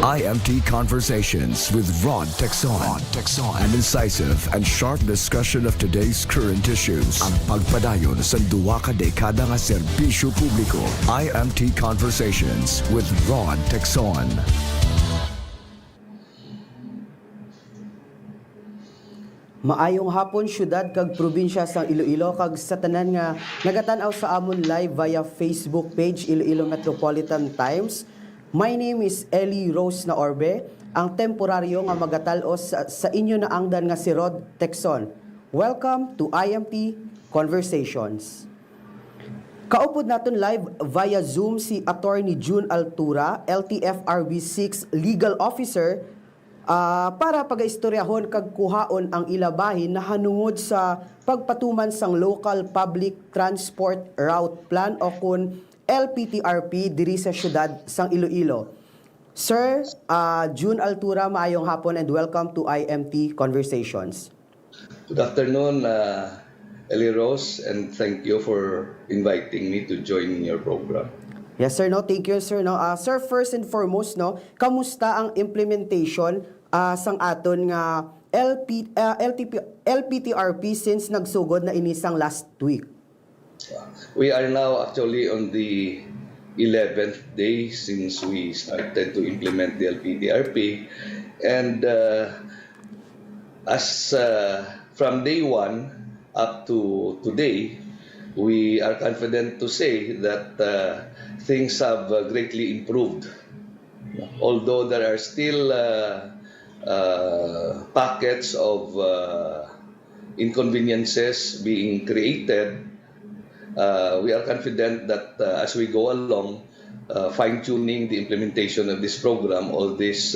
IMT Conversations with Rod Texon. An incisive and sharp discussion of today's current issues. Ang pagpadayon sa duwa ka dekada nga serbisyo publiko. IMT Conversations with Rod Texon. Maayong hapon syudad kag probinsya sang Iloilo kag sa tanan nga nagatan-aw sa amon live via Facebook page Iloilo Metropolitan Times. My name is Ellie Rose na Orbe, ang temporaryo nga magatal-os sa inyo na angdan nga si Rod Texon. Welcome to IMT Conversations. Kaupod naton live via Zoom si Attorney June Altura, LTFRB 6 Legal Officer, para pag-istoryahon kag kuhaon ang ilabahin na hanungod sa pagpatuman sang Local Public Transport Route Plan o kun LPTRP diri sa syudad sang Iloilo. Sir, June Altura, maayong hapon and welcome to IMT Conversations. Good afternoon, Ellie Rose, and thank you for inviting me to join your program. Yes sir, no, thank you sir. No, sir, first and foremost, no, kamusta ang implementation sang aton nga LPTRP since nagsugod na inisang last week? We are now actually on the 11th day since we started to implement the LPTRP, and as from day one up to today, we are confident to say that things have greatly improved. Although there are still pockets of inconveniences being created, we are confident that as we go along, fine-tuning the implementation of this program, all these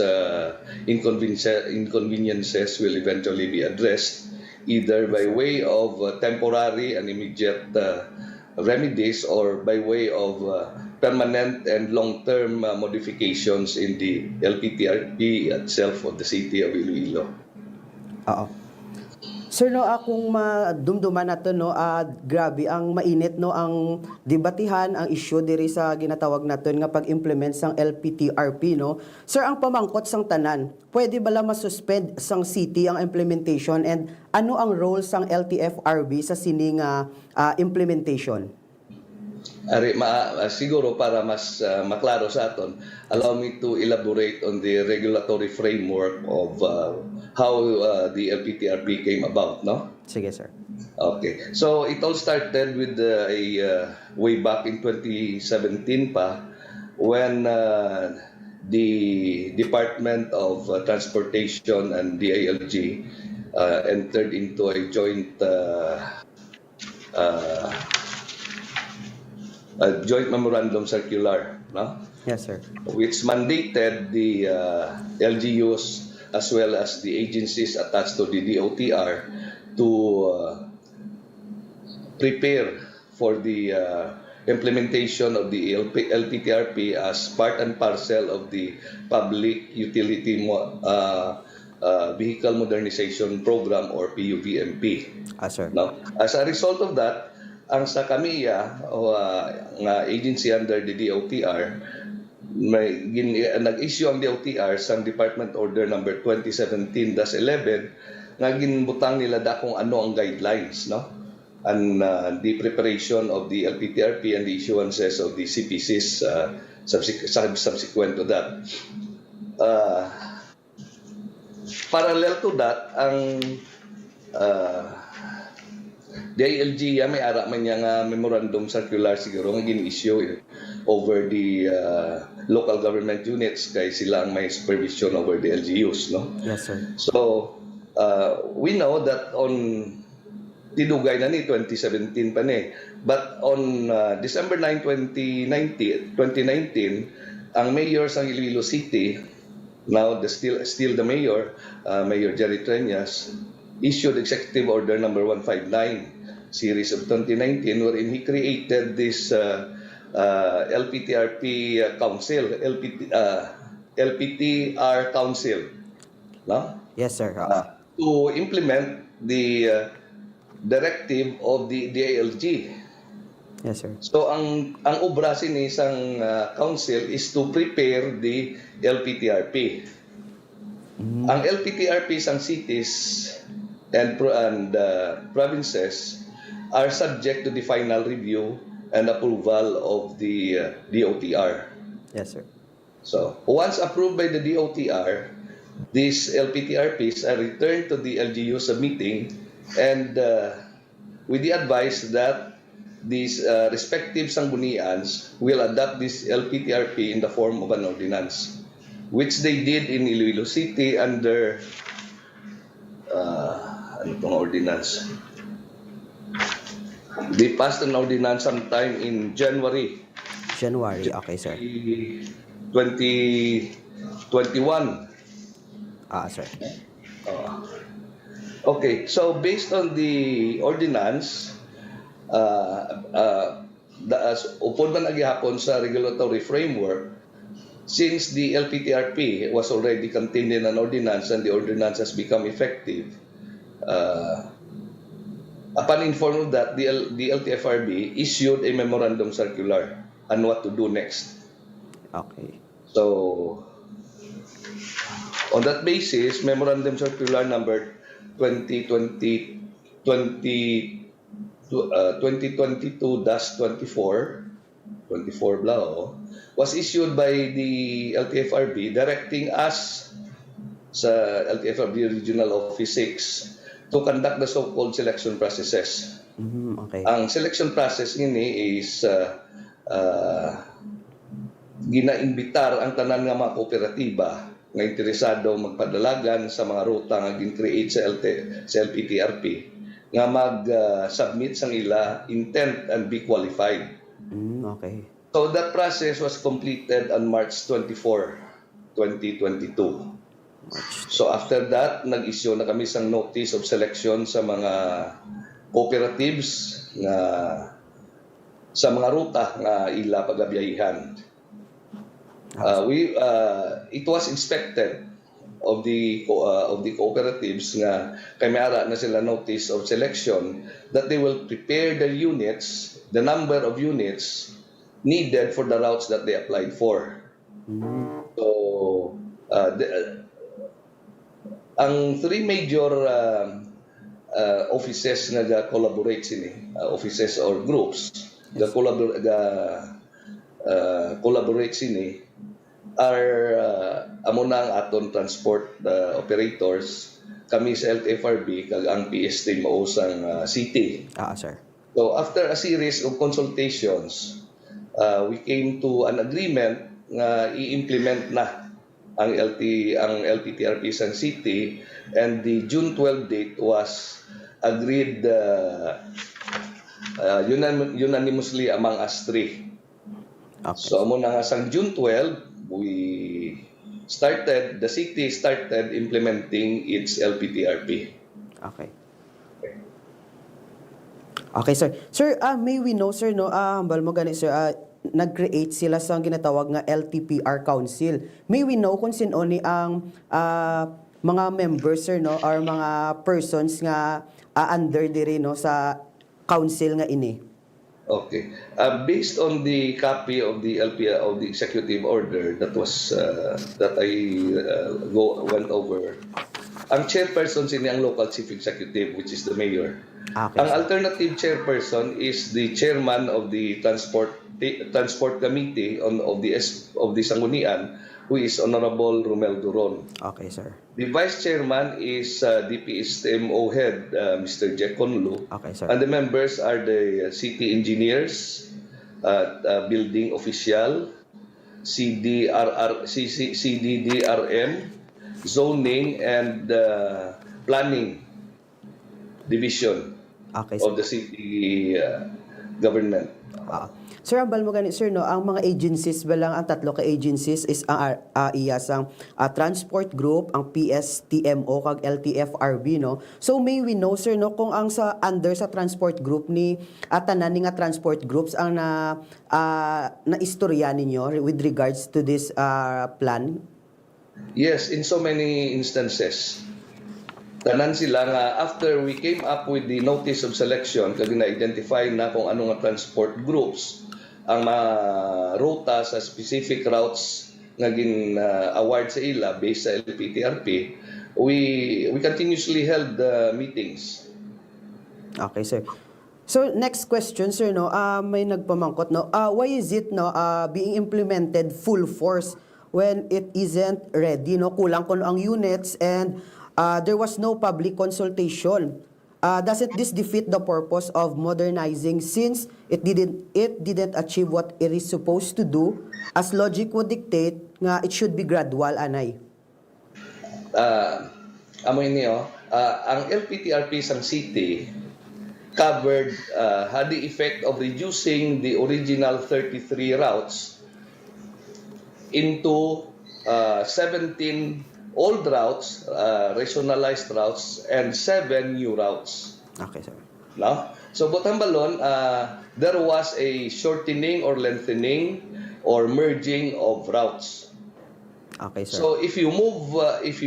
inconveniences will eventually be addressed, either by way of temporary and immediate remedies or by way of permanent and long-term modifications in the LPTRP itself of the city of Iloilo. Sir, no, akong madumduman nato, no, grabe ang mainit, no, ang debatihan, ang issue diri sa ginatawag naton nga pag-implement sang LPTRP, no. Sir, ang pamangkot sang tanan, pwede bala masuspend sang city ang implementation, and ano ang role sang LTFRB sa sining implementation? Siguro para mas maklaro sa aton, allow me to elaborate on the regulatory framework of how the LPTRP came about, no? Sige, sir. Okay. So it all started with way back in 2017 pa, when the Department of Transportation and DILG entered into a joint memorandum circular, no? Yes, sir. Which mandated the LGUs as well as the agencies attached to the DOTR to prepare for the implementation of the LPTRP as part and parcel of the Public Utility Vehicle Modernization Program or PUVMP. Sir. No? As a result of that, ang sa KAMIA o nga agency under the DOTR, nag-issue ang DOTR sa Department Order number 2017-11 nga ginbutang nila kung ano ang guidelines, no, and the preparation of the LPTRP and the issuances of the CPCs subsequent to that. Parallel to that, ang DILG may ara man nga memorandum circular siguro nga gin-issue over the local government units kay sila ang may supervision over the LGUs, no? Yes, sir. So we know that on tinugay na ni 2017 pa ni, but on December 9, 2019, ang mayor sa Iloilo City, now still the mayor, Mayor Jerry Treñas, issued Executive Order number 159 series of 2019, wherein he created this LPTRP Council, LPTR Council, no? Yes, sir. To implement the directive of the DILG Yes, sir. So ang obra sini isang council is to prepare the LPTRP. Ang LPTRP sang cities and provinces are subject to the final review and approval of the DOTR. Yes, sir. So, once approved by the DOTR, these LPTRPs are returned to the LGU submitting and with the advice that these respective sanggunians will adopt this LPTRP in the form of an ordinance, which they did in Iloilo City under ano tong ordinance? They passed an ordinance sometime in January January. Okay, sir. 2021. Sir. Okay, so based on the ordinance, upon man naghihapon sa regulatory framework, since the LPTRP was already contained in an ordinance and the ordinance has become effective, upon informed of that, the LTFRB issued a memorandum circular on what to do next. Okay. So, on that basis, Memorandum Circular number 2022-24, 24 blah, was issued by the LTFRB directing us sa LTFRB Regional Office 6 to conduct the so-called selection processes. Okay. Ang selection process ngini is ginaimbitar ang tanan nga mga kooperatiba nga interesado magpadalagan sa mga ruta nga gin-create sa LPTRP nga mag-submit sang ila intent and be qualified. Okay. So that process was completed on March 24, 2022. So after that, nag-issue na kami sang notice of selection sa mga cooperatives nga sa mga ruta nga ila pagabiyahihan. It was inspected of the cooperatives nga kay may ara na sila notice of selection that they will prepare their units, the number of units needed for the routes that they applied for. So ang three major offices nga collaborate sini, offices or groups that collaborate sini are amo na ang aton transport operators, kami sa LTFRB kag ang PST mao sang city. Sir. So after a series of consultations, we came to an agreement nga i-implement na ang LPTRP sang city, and the June 12 date was agreed unanimously among us three. Okay. So amo na nga sang June 12, the city started implementing its LPTRP. Okay. Okay, sir. Sir, may we know, sir, no, hambal mo gani, sir, nag-create sila sa ginatawag nga LTPR Council. May we know kung sino ni ang mga members, sir, no, or mga persons nga under diri, no, sa council nga ini? Okay. Based on the copy of the executive order that was that I went over, ang chairperson sini ang local chief executive, which is the mayor. Okay, Ang sir. alternative chairperson is the chairman of the transport committee of the Sanggunian, who is Honorable Romel Duron. Okay, sir. The vice chairman is DPSTMO head Mr. Jack Conlu. Okay, sir. And the members are the city engineers, building official, CDDRM, zoning, and planning division Okay, sir. of the city government. Sir, ambal mo gani, sir, no, ang mga agencies ba lang, ang tatlo ka agencies is ang iyasang transport group, ang PSTMO kag LTFRB, no. So may we know, sir, no, kung ang sa under sa transport group ni tanan ni nga transport groups ang na istorya ninyo with regards to this plan? Yes, in so many instances. tanan sila nga after we came up with the notice of selection kag na-identify na kung ano nga transport groups ang mga ruta sa specific routes nga award sa ila based sa LPTRP, we continuously held meetings. Okay, sir. So next question, sir, no, may nagpamangkot, no, why is it, no, being implemented full force when it isn't ready, no, kulang ko ang units and there was no public consultation? Doesn't this defeat the purpose of modernizing since it didn't achieve what it is supposed to do, as logic would dictate nga it should be gradual, anay? Amoy niyo, ang LPTRP sang city covered had the effect of reducing the original 33 routes into 17 old routes, rationalized routes, and 7 new routes. Okay, sir. No? So, Botambalon, there was a shortening or lengthening or merging of routes. Okay, sir. So, if you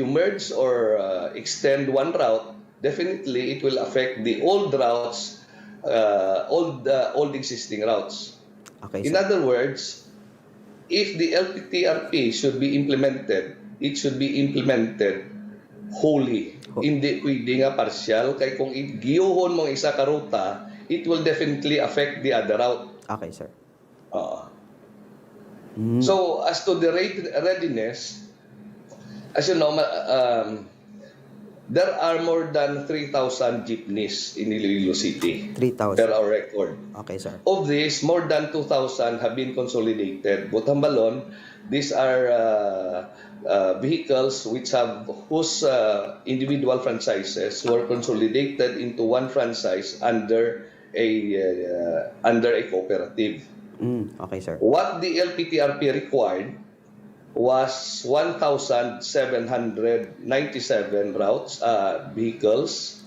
merge or extend one route, definitely it will affect the old routes, old existing routes. Okay, In sir. other words, if the LPTRP should be implemented, it should be implemented wholly. Hindi pwede nga partial, kay kung giyuhon mong isa ka ruta, it will definitely affect the other route. Okay, sir. So, as to the readiness, as you know, there are more than 3,000 jeepneys in Iloilo City 3,000. per our record. Okay, sir. Of this, more than 2,000 have been consolidated. Botambalon, these are vehicles whose individual franchises were consolidated into one franchise under a cooperative. Okay, sir. What the LPTRP required was 1,797 routes, vehicles,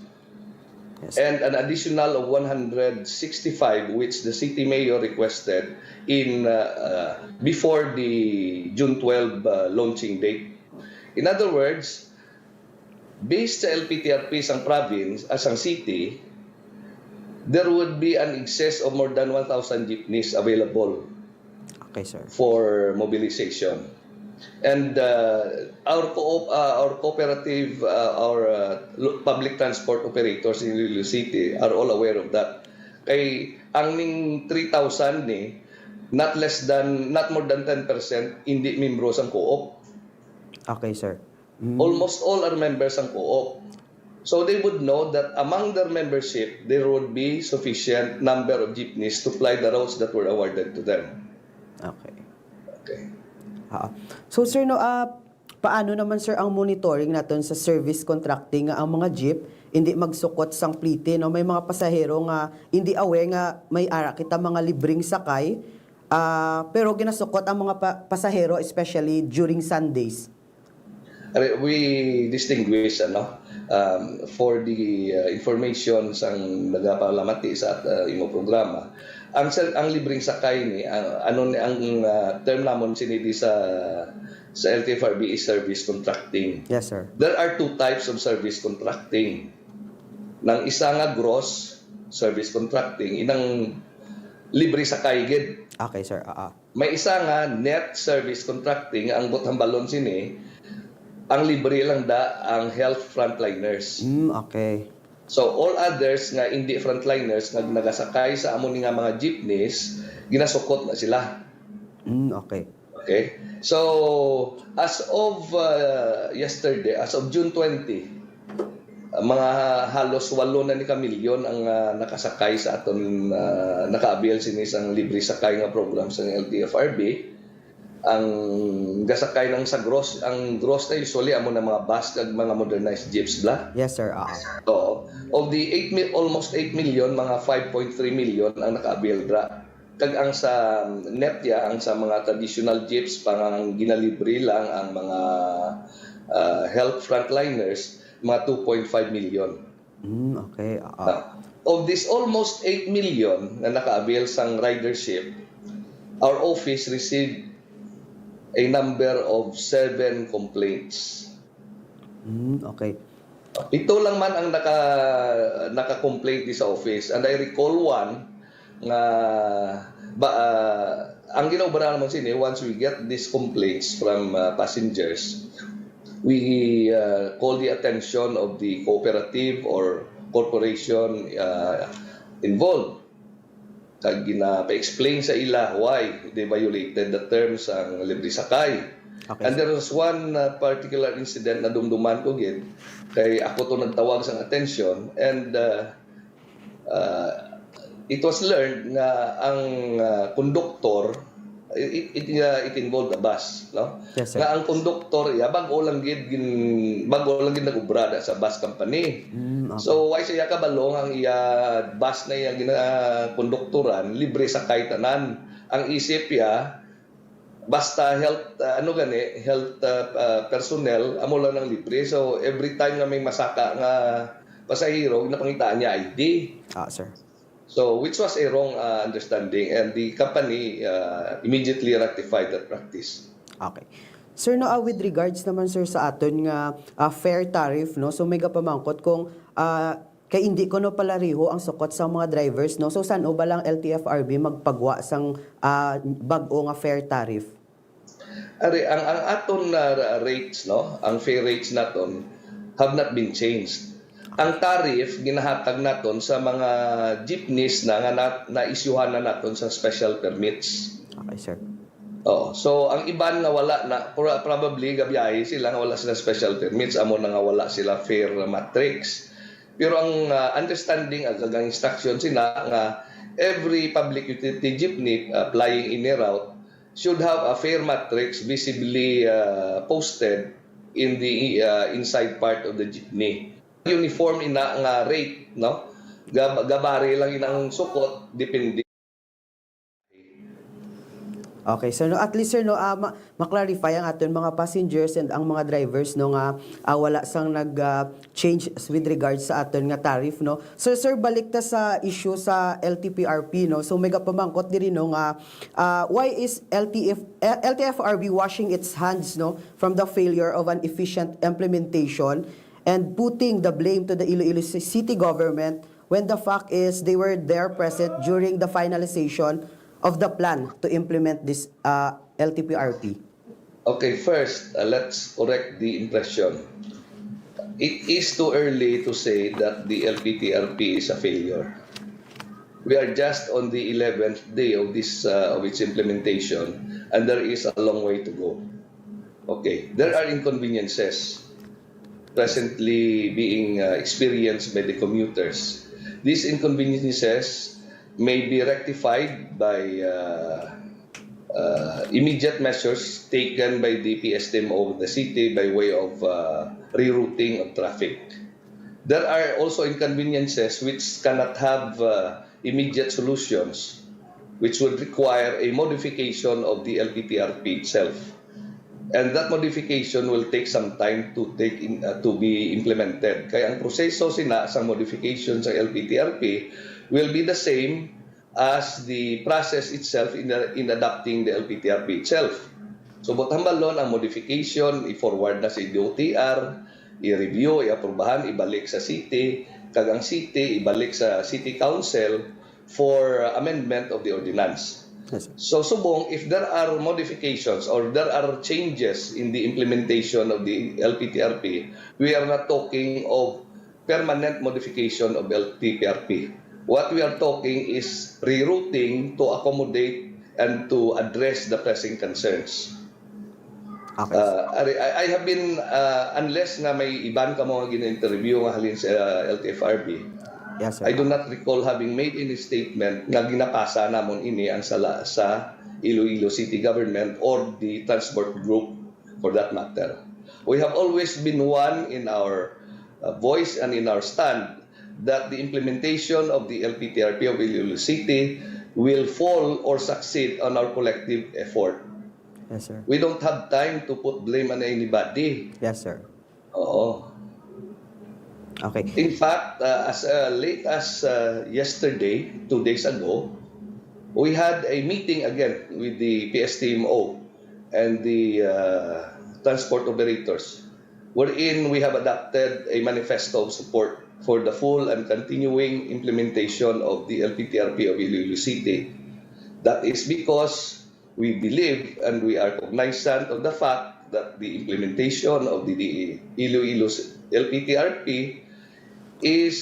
Yes. and an additional of 165 which the city mayor requested in before the June 12 launching date. In other words, based sa LPTRP sang province, ang city, there would be an excess of more than 1,000 jeepneys available Okay, sir. for mobilization. And our cooperative, public transport operators in Iloilo City are all aware of that. Kay ang ning 3,000 ni, not more than 10% hindi membro sang co-op. Okay, sir. Almost all are members ng co-op. So they would know that among their membership, there would be sufficient number of jeepneys to fly the routes that were awarded to them. Okay. Okay. So, sir, no, paano naman, sir, ang monitoring natin sa service contracting nga ang mga jeep hindi magsukot sang plite, no? May mga pasahero nga hindi aware nga may ara kita mga libreng sakay, pero ginasukot ang mga pasahero especially during Sundays. We distinguish for the information sang nagapalamati sa imo programa. Ang libreng sakay ni ang term namon sinidi sa LTFRB is service contracting. Yes, sir. There are two types of service contracting. Nang isa nga gross service contracting, inang libre sakay gid. Okay, sir. May isa nga net service contracting, ang bothambalon sini, ang libre lang ang health frontliners. Okay. So all others nga hindi frontliners nga nagasakay sa amon nga mga jeepneys, ginasukot na sila. Okay. Okay? So as of yesterday, as of June 20, mga halos 8 na ni kamilyon ang nakasakay sa aton naka-avail sini sang libre sakay nga program sa LTFRB. Ang gasakay ng sa gross, ang gross na usually amo na mga bus kag mga modernized jeeps bla. Yes, sir. So, of the almost 8 million, mga 5.3 million ang naka-avail dra. Kag ang sa net ya, ang sa mga traditional jeeps pang ginalibre lang ang mga health frontliners, mga 2.5 million. Okay. Of this almost 8 million na naka-avail sang ridership, our office received a number of 7 complaints. Okay. Ito lang man ang naka-complaint di sa office. And I recall one nga ang ginaubara naman sini, once we get these complaints from passengers, we call the attention of the cooperative or corporation involved. Kag gina-explain sa ila why they violated the terms ang libre sakay. Okay. And there was one particular incident na dumduman ko gid kay ako to nagtawag sa attention, and it was learned nga ang conductor it involved a bus, no? Yes, sir. Nga ang conductor bago lang gid nagubrada sa bus company. Okay. So why siya kabalong ang bus na iya ginakonduktoran libre sakay tanan. Ang isip ya basta health health personnel amo lang ng libre. So every time na may masaka nga pasahero napangitaan niya ID. Sir. So which was a wrong understanding, and the company immediately rectified that practice. Okay. Sir, no, with regards naman sir sa aton nga fair tariff, no, so may pamangkot kung kay hindi ko no pala riho ang sukot sa mga drivers, no, so saan o ba lang LTFRB magpagwa sang bag-o nga fair tariff? Ang aton rates, no, ang fair rates naton have not been changed. Ang tariff ginahatag naton sa mga jeepneys na na-isyuhan na naton sa special permits. Okay, sir. So ang iban nga wala na, probably gabiyahe sila nga wala sila special permits, amo na nga wala sila fair matrix. Pero ang understanding ang instruction sila nga every public utility jeepney plying in a route should have a fair matrix visibly posted in the inside part of the jeepney. Uniform ina nga rate, no? Gabari lang inang sukot depende. Okay, so no, at least sir no ma-clarify ang aton mga passengers and ang mga drivers no nga wala sang nag-change with regards sa aton nga tariff, no. So sir, balik ta sa issue sa LTPRP, no. So mega pamangkot diri no nga why is LTFRB washing its hands, no, from the failure of an efficient implementation and putting the blame to the Iloilo City government when the fact is they were there present during the finalization of the plan to implement this LTPRP? Okay, first, let's correct the impression. It is too early to say that the LTPRP is a failure. We are just on the 11th day of its implementation, and there is a long way to go. Okay, there are inconveniences presently being experienced by the commuters. These inconveniences may be rectified by immediate measures taken by the PSTMO of the city by way of rerouting of traffic. There are also inconveniences which cannot have immediate solutions, which would require a modification of the LTPRP itself. And that modification will take some time to be implemented. Kaya ang proseso sa modification sa LTPRP will be the same as the process itself in adopting the LTPRP itself. So bothambalon ang modification, i-forward na sa DOTR, i-review, i-aprobahan, ibalik sa city, kag ang city ibalik sa city council for amendment of the ordinance. Yes, sir. So subong, if there are modifications or there are changes in the implementation of the LTPRP, we are not talking of permanent modification of LTPRP. What we are talking is rerouting to accommodate and to address the pressing concerns. Okay. I have been, unless nga may iban ka mga gina-interview nga halin sa LTFRB, Yes, sir. I do not recall having made any statement na ginapasa namon ini ang sala sa Iloilo City Government or the transport group for that matter. We have always been one in our voice and in our stand that the implementation of the LPTRP of Iloilo City will fall or succeed on our collective effort. Yes, sir. We don't have time to put blame on anybody. Yes, sir. Oo. Okay. In fact, as late as yesterday, 2 days ago, we had a meeting again with the PSTMO and the transport operators wherein we have adopted a manifesto of support for the full and continuing implementation of the LPTRP of Iloilo City. That is because we believe and we are cognizant of the fact that the implementation of the Iloilo LPTRP is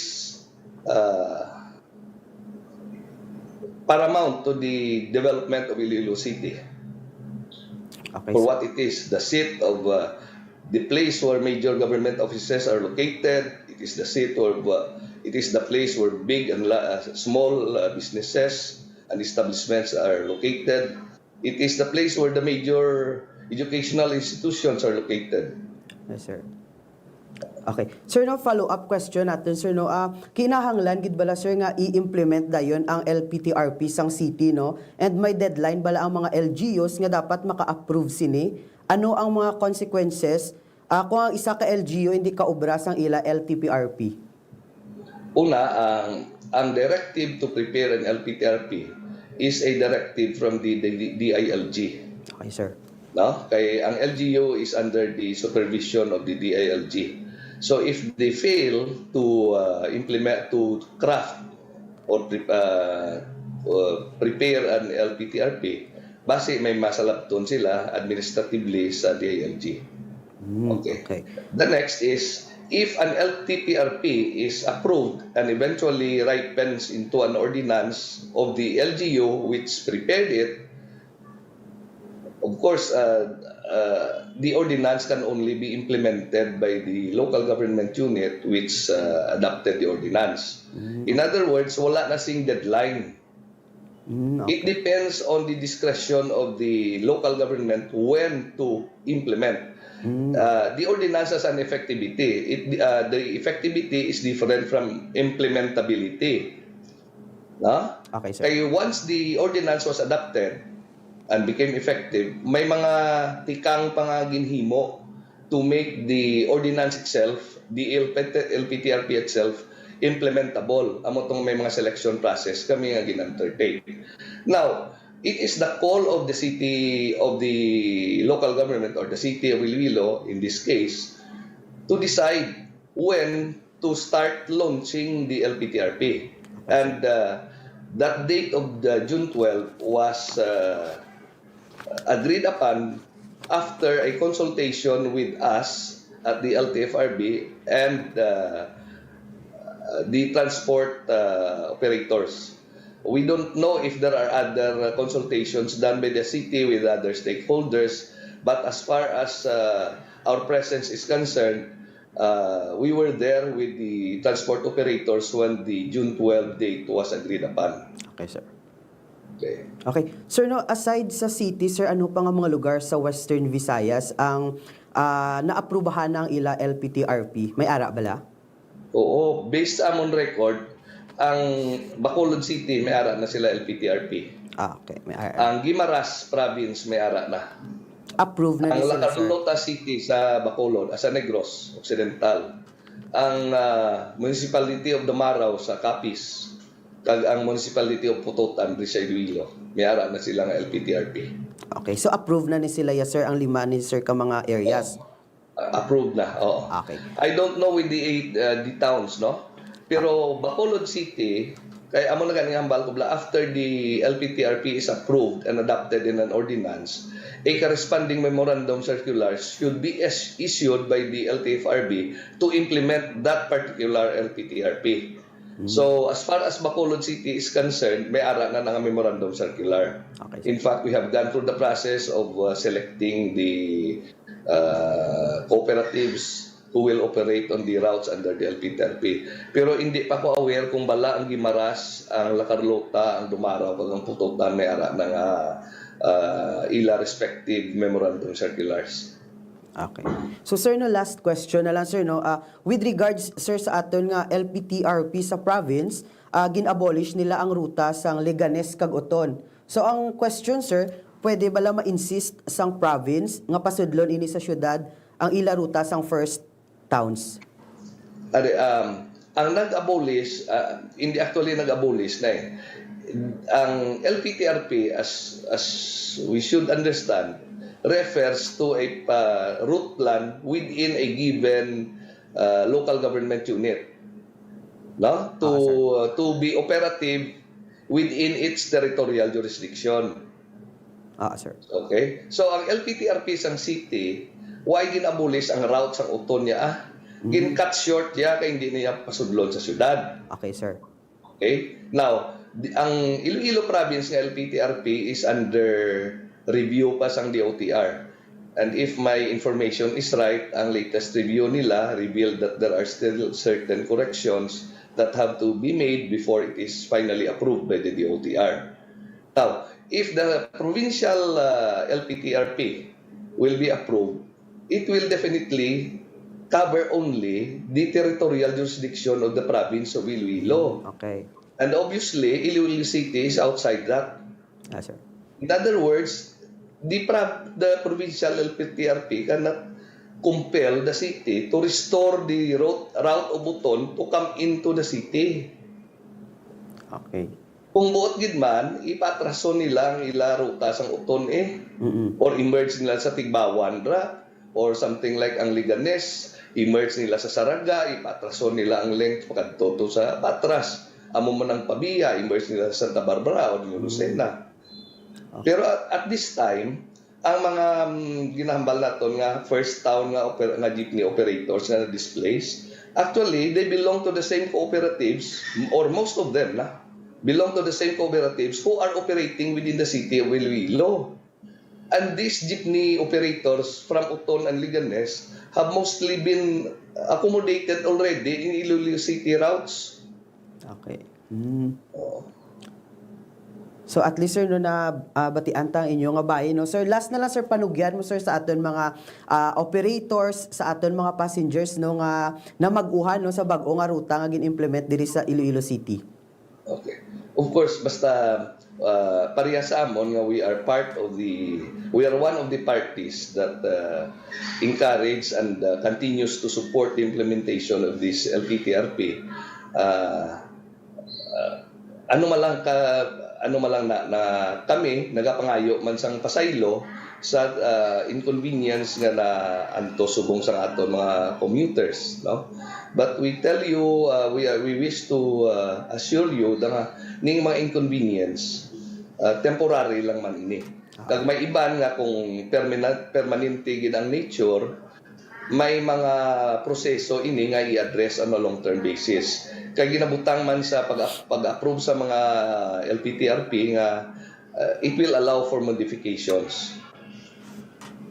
paramount to the development of Iloilo City. Okay, For sir. what it is, the seat of the place where major government offices are located. It is the seat of it is the place where big and small businesses and establishments are located. It is the place where the major educational institutions are located. Yes, sir. Okay. Sir, no, follow-up question natin, sir, no. Kinahanglan, gid bala, sir, nga i-implement dayon ang LPTRP sang city, no? And may deadline bala ang mga LGUs nga dapat maka-approve sini. Ano ang mga consequences kung ang isa ka LGU hindi ka obra sang ila LTPRP? Una, ang directive to prepare an LPTRP is a directive from the DILG. Okay, sir. No? Kay ang LGU is under the supervision of the DILG. So if they fail to craft or prepare an LPTRP, base may masalabton sila administratively sa DILG. Okay. The next is, if an LTPRP is approved and eventually ripens into an ordinance of the LGU which prepared it, of course, the ordinance can only be implemented by the local government unit which adopted the ordinance. In other words, wala na sing deadline. It depends on the discretion of the local government when to implement. The ordinance has an effectivity. The effectivity is different from implementability. No? Okay, sir. Kaya once the ordinance was adopted and became effective, may mga tikang pangaginhimo to make the ordinance itself, the LPTRP itself, implementable. Amo tong may mga selection process kami nga ginentertain. Now, it is the call of the city, of the local government or the city of Iloilo, in this case, to decide when to start launching the LPTRP. And that date of June 12 was agreed upon after a consultation with us at the LTFRB and the transport operators. We don't know if there are other consultations done by the city with other stakeholders, but as far as our presence is concerned, we were there with the transport operators when the June 12 date was agreed upon. Okay, sir. Okay. Okay. Sir, no, aside sa city, sir, ano pa nga mga lugar sa Western Visayas ang naaprubahan ng ila LPTRP? May ara bala? Oo, based amon record, ang Bacolod City may ara na sila LPTRP. Okay. May ara. Ang Guimaras Province may ara na. Approve na Ang ni sila, sir. Lacarlota City sa Bacolod, sa Negros Occidental. Ang Municipality of Damaraw sa Capiz. Kag ang Municipality of Putotan sa Iloilo. May ara na sila nga LPTRP. Okay. So, approve na ni sila, yes, sir, ang lima ni sir ka mga areas. Approved na, oo. Okay. I don't know with the towns, no? Pero Bacolod City, kaya amo na ganing hambal ko bla, after the LPTRP is approved and adopted in an ordinance, a corresponding memorandum circular should be issued by the LTFRB to implement that particular LPTRP. So, as far as Bacolod City is concerned, may ara na ng memorandum circular. Okay, sir. In fact, we have gone through the process of selecting the cooperatives who will operate on the routes under the LPTRP. Pero hindi pa ko aware kung bala ang Guimaras, ang Lacarlota, ang Dumaraw, ang Putotan, may ara ng ila respective memorandum circulars. Okay. So, sir, no, last question na lang, sir, no. With regards, sir, sa aton nga LPTRP sa province, gin-abolish nila ang ruta sang Leganes kag Oton. So, ang question, sir, pwede bala ma-insist sang province nga pasudlon ini sa syudad ang ila ruta sang first towns? Ang nag-abolish, hindi actually nag-abolish na eh. Ang LPTRP, as we should understand, refers to a route plan within a given local government unit, no, to be operative within its territorial jurisdiction. Sir. Okay? So ang LPTRP sang city, why ginabulis ang route sang uton niya? Gin-cut short niya kay hindi niya pasudlon sa syudad. Okay, sir. Okay? Now, ang Iloilo province ng LPTRP is under review pa sang DOTR. And if my information is right, ang latest review nila revealed that there are still certain corrections that have to be made before it is finally approved by the DOTR. Now, if the provincial LPTRP will be approved, it will definitely cover only the territorial jurisdiction of the province of Iloilo. Okay. And obviously, Iloilo City is outside that. Sir. In other words, the provincial LPTRP cannot compel the city to restore the route of Buton to come into the city. Okay. Kung buot gid man, ipatrason nila ang ila ruta sang uton or emerge nila sa Tigbawan ra or something like ang Liganes, emerge nila sa Saraga, ipatrason nila ang length pakadto to sa Patras. Amo man ang Pabia, emerge nila sa Santa Barbara o Lucena. Pero at this time, ang mga ginahambal naton nga first town nga jeepney operators nga displaced, actually they belong to the same cooperatives, or most of them belong to the same cooperatives who are operating within the city of Iloilo. And these jeepney operators from Uton and Liganes have mostly been accommodated already in Iloilo City routes. Okay. So at least sir no na batian tang inyo nga bayi no sir, last na lang sir, panugyan mo sir sa aton mga operators, sa aton mga passengers no nga na mag-uhan no sa bag-o nga ruta nga gin-implement diri sa Iloilo City. Okay. Of course, basta pareha sa amon nga we are one of the parties that encourage and continues to support the implementation of this LPTRP. Ano malang na kami nagapangayo man sang pasaylo sa inconvenience nga na anto subong sa aton mga commuters, no? But we tell you, we wish to assure you na ning mga inconvenience temporary lang man ini. Kag may iban nga kung permanente gid ang nature, may mga proseso ini nga i-address on a long-term basis. Kay ginabutang man sa pag-approve sa mga LPTRP nga it will allow for modifications.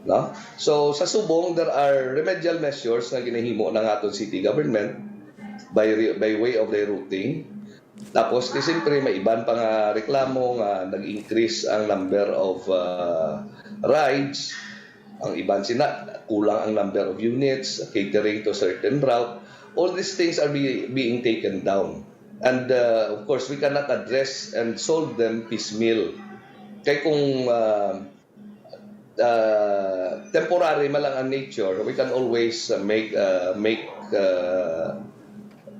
No? So sa subong, there are remedial measures na ginahimo ng aton city government by way of rerouting. Tapos siyempre may iban pa nga reklamo nga nag-increase ang number of rides. Ang iban kulang ang number of units, catering to certain route. All these things are being taken down. And of course, we cannot address and solve them piecemeal. Kaya kung temporary man lang ang nature, we can always make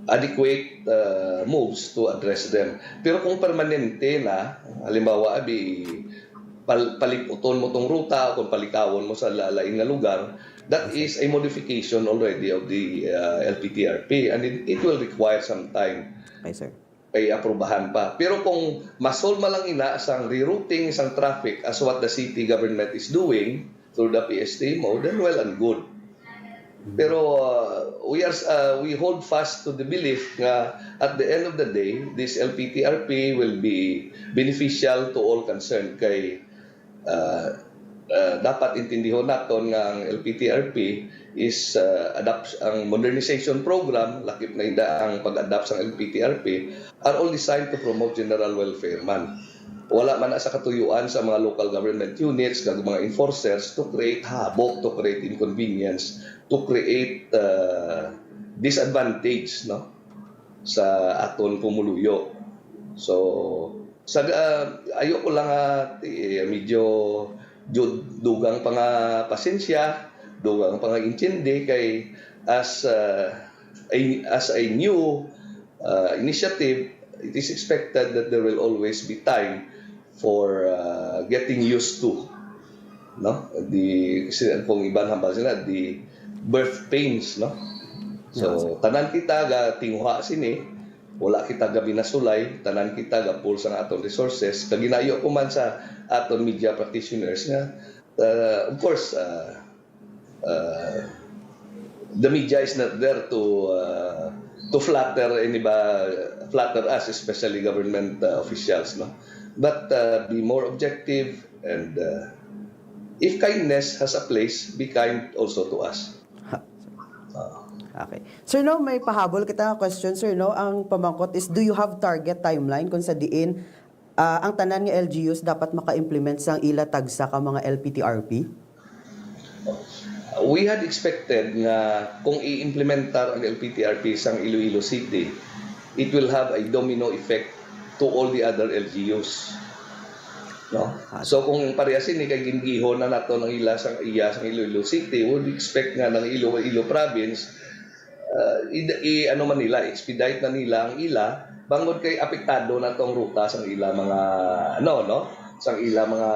adequate moves to address them. Pero kung permanente na, halimbawa, paliputon mo tong ruta o kung palikawon mo sa lain nga lugar, that is a modification already of the LPTRP, and it will require some time. Okay, sir. Kay aprubahan pa. Pero kung masolve lang ina sang rerouting isang traffic as what the city government is doing through the PST mode, then well and good. Pero we hold fast to the belief nga at the end of the day, this LPTRP will be beneficial to all concerned. Kay dapat intindihon naton nga ang LPTRP is ang modernization program, lakip na inda ang pag-adapt sa LPTRP, are all designed to promote general welfare man. Wala man sa katuyuan sa mga local government units, kag mga enforcers to create habok, to create inconvenience, to create disadvantage, no, sa aton pumuluyo. So ayoko lang medyo dugang pa nga pasensya, dugang pa nga intindi kay as a new initiative, it is expected that there will always be time for getting used to no? Kung iban hambal sila, the birth pains, no? So, tanan kita ga tinguha sini, wala kita ga binasulay, tanan kita ga pull sa atong resources, kaginayo ko man sa atong media practitioners nga, of course, the media is not there to flatter us, especially government officials, no? But be more objective, and if kindness has a place, be kind also to us. Okay. Sir, no, may pahabol kita question, sir, no? Ang pamangkot is, do you have target timeline kung sa diin ang tanan nga LGUs dapat maka-implement sang ila tagsa ka mga LPTRP? We had expected nga kung i-implementar ang LPTRP sang Iloilo City, it will have a domino effect to all the other LGUs. No? So kung parehasin ni kay gingihon na nato ng sang Iloilo City, we would expect nga ng Iloilo province ano man nila, expedite na nila ang ila bangod kay apektado na tong ruta sang ila mga sang ila mga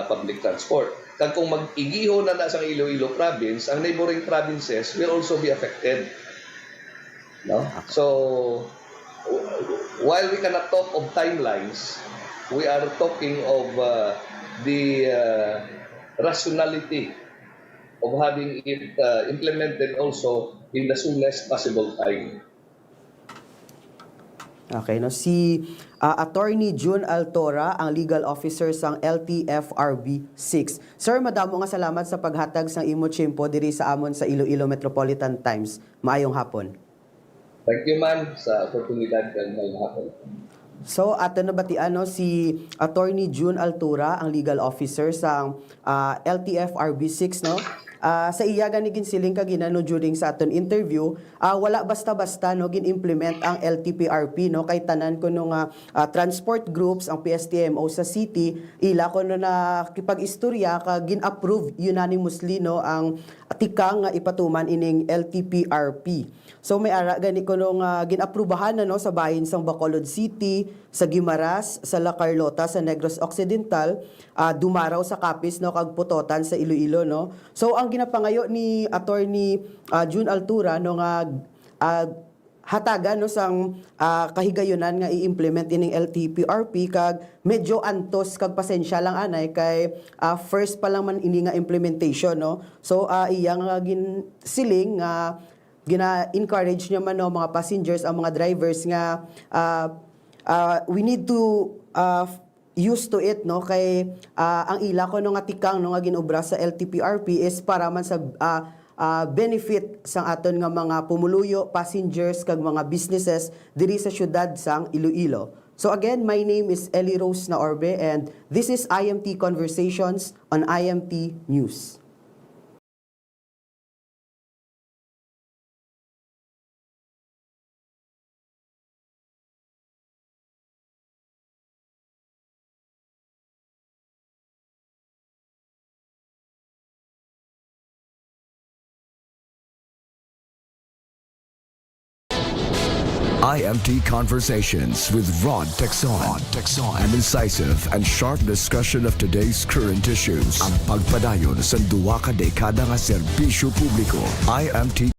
public transport. Kag kung mag-igihon na sang Iloilo province, ang neighboring provinces will also be affected. No? So while we cannot talk of timelines, we are talking of the rationality of having it implemented also in the soonest possible time. Okay, no, si Attorney June Altora, ang legal officer sang LTFRB 6. Sir, madamo nga salamat sa paghatag sang imo tiyempo diri sa amon sa Iloilo Metropolitan Times. Maayong hapon. Thank you man sa oportunidad ng hapon. So, ato na batian, no, si Attorney June Altura, ang legal officer sa LTFRB 6, no? Sa iya ganigin siling kaginano during sa aton interview, wala basta-basta no gin-implement ang LTPRP, no, kay tanan ko nung transport groups ang PSTMO sa city, ila ko no na kipag-istorya ka gin-approve unanimously, no, ang tikang nga ipatuman ining LTPRP. So may ara gani ko nung gin-aprubahan na, no, sa bahin sang Bacolod City, sa Guimaras, sa La Carlota, sa Negros Occidental, dumaraw sa Capiz, no, kag Putotan sa Iloilo, no. So ang ginapangayo ni Attorney June Altura no nga hatagan no sang kahigayonan nga i-implement ining LTPRP, kag medyo antos kag pasensya lang anay kay first pa lang man ini nga implementation, no. So iyang siling nga gina-encourage niya man, no, mga passengers, ang mga drivers nga we need to used to it, no, kay ang ila ko no nga tikang no nga ginobra sa LTPRP is para man sa benefit sang aton nga mga pumuluyo, passengers kag mga businesses diri sa syudad sang Iloilo. So again, my name is Ellie Rose Naorbe, and this is IMT Conversations on IMT News. IMT Conversations with Rod Texon. An incisive and sharp discussion of today's current issues. Ang pagpadayon sa duwa ka dekada nga serbisyo publiko. IMT